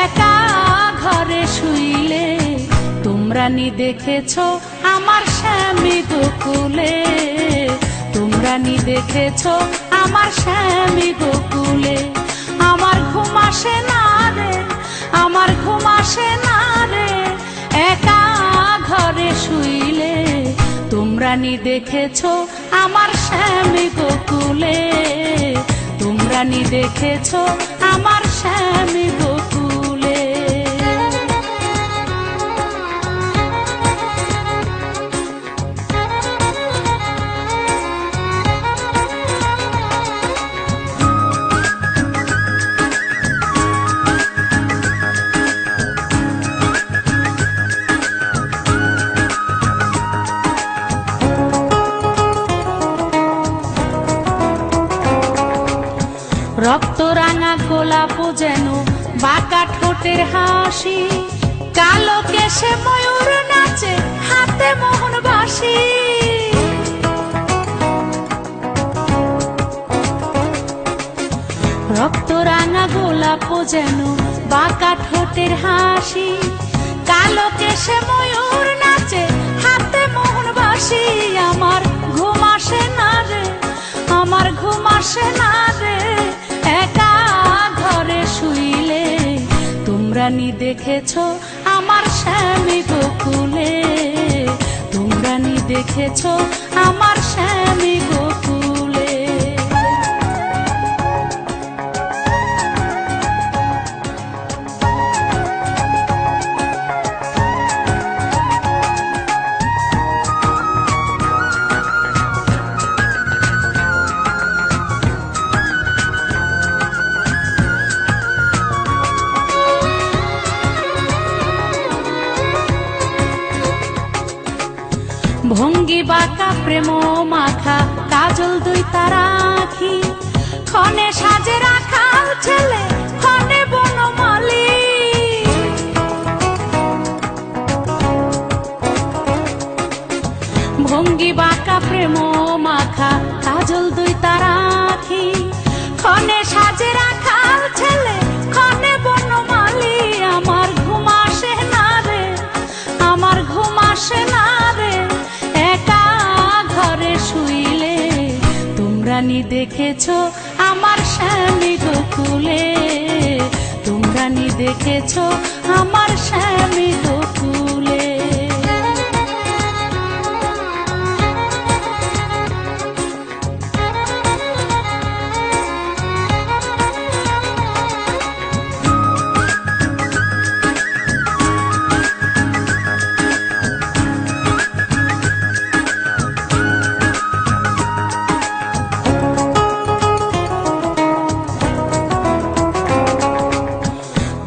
একা ঘরে শুইলে তোমরা নি দেখেছো আমার স্বামী গোকুলে, তোমরা নি দেখেছো আমার স্বামী গোকুলে। আমার ঘুম আসে না রে, আমার ঘুম আসে না রে, একা ঘরে শুইলে তোমরা নি দেখেছো আমার স্বামী গোকুলে, তোমরা নি দেখেছো আমার স্বামী গোকুলে। রক্ত রাঙা গোলাপ যেন বাঁকা ঠোঁটের হাসি, কালো কেশে ময়ূর নাচে হাতে মোহন বাঁশি। রক্ত রাঙা গোলাপ যেন বাঁকা ঠোঁটের হাসি, কালো কেশে ময়ূর নাচে হাতে মোহন বাঁশি। আমার ঘুম আসে না রে, আমার ঘুম আসে না রে, একা ঘরে শুইলে তোমরা নি দেখেছো আমার স্বামী গোকুলে, তোমরা নি দেখেছো আমার স্বামী গোকুলে। ভঙ্গি বাঁকা প্রেম মাখা কাজল দুই তার আঁখি, ক্ষণে সাজে রাখা ছেলে ক্ষণে বনমালী। ভঙ্গি বাঁকা প্রেম মাখা কাজল দুই তার আঁখি, ক্ষণে সাজে রাখা ছেলে ক্ষণে বনমালী। আমার ঘুম আসে না রে, আমার ঘুম আসে না রে, একা ঘরে শুইলে তোমরা নি দেখেছো আমার স্বামী গোকুলে, তোমরা নি দেখেছো আমার স্বামী গোকুলে।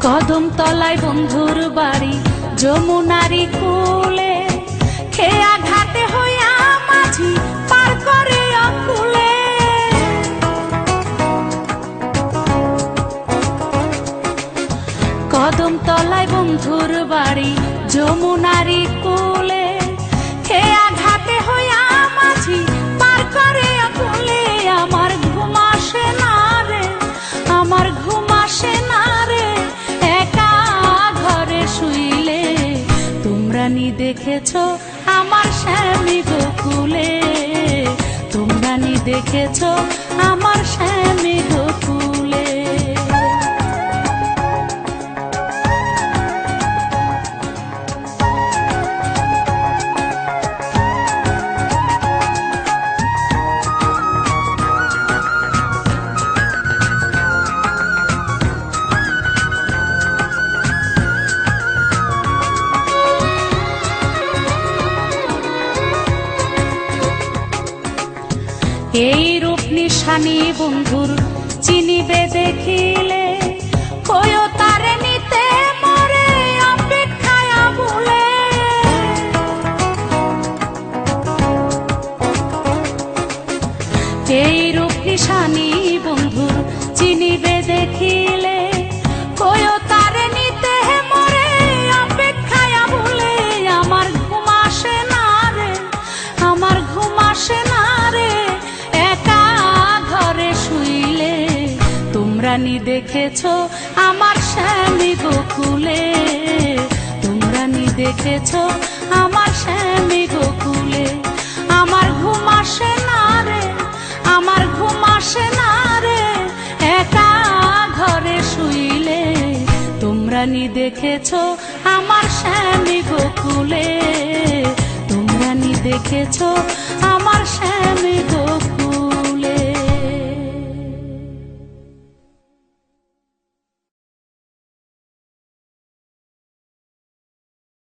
কদম তলায় বন্ধুর বাড়ি যমুনারি কূলে, খেয়া ঘাটে হইয়া মাঝি পার করে অকুলে। কদম তলায় বন্ধুর বাড়ি যমুনারি কূলে, খেয়া ঘাটে হইয়া মাঝি পার করে অকুলে। আমার ঘুম আসে না রে, আমার ঘুম আসে না রে, একা ঘরে শুইলে তোমরা নি দেখেছো আমার স্বামী গোকুলে, তোমরা নি দেখেছো আমার স্বামী গোকুলে। এই রূপ নিশানি বন্ধুর চিনিবে দেখিলে, কয়ো তারে নিতে মরে অপেক্ষায় বলে। এই রূপ নিশানি বন্ধুর চিনিবে দেখিলে, কয়ো তারে নিতে মরে অপেক্ষায় বলে। আমার ঘুম আসে না রে, আমার ঘুম আসে না রে, একা ঘরে শুইলে তোমরা নি দেখে দেখেছো আমার স্বামী গোকুলে, তোমরা নি দেখেছো আমার স্বামী গোকুলে। আমার ঘুম আসে না রে, আমার ঘুম আসে না রে, একা ঘরে শুইলে, তোমরা নি দেখেছো আমার স্বামী গোকুলে, তোমরা নি দেখেছো আমার স্বামী গোকুলে।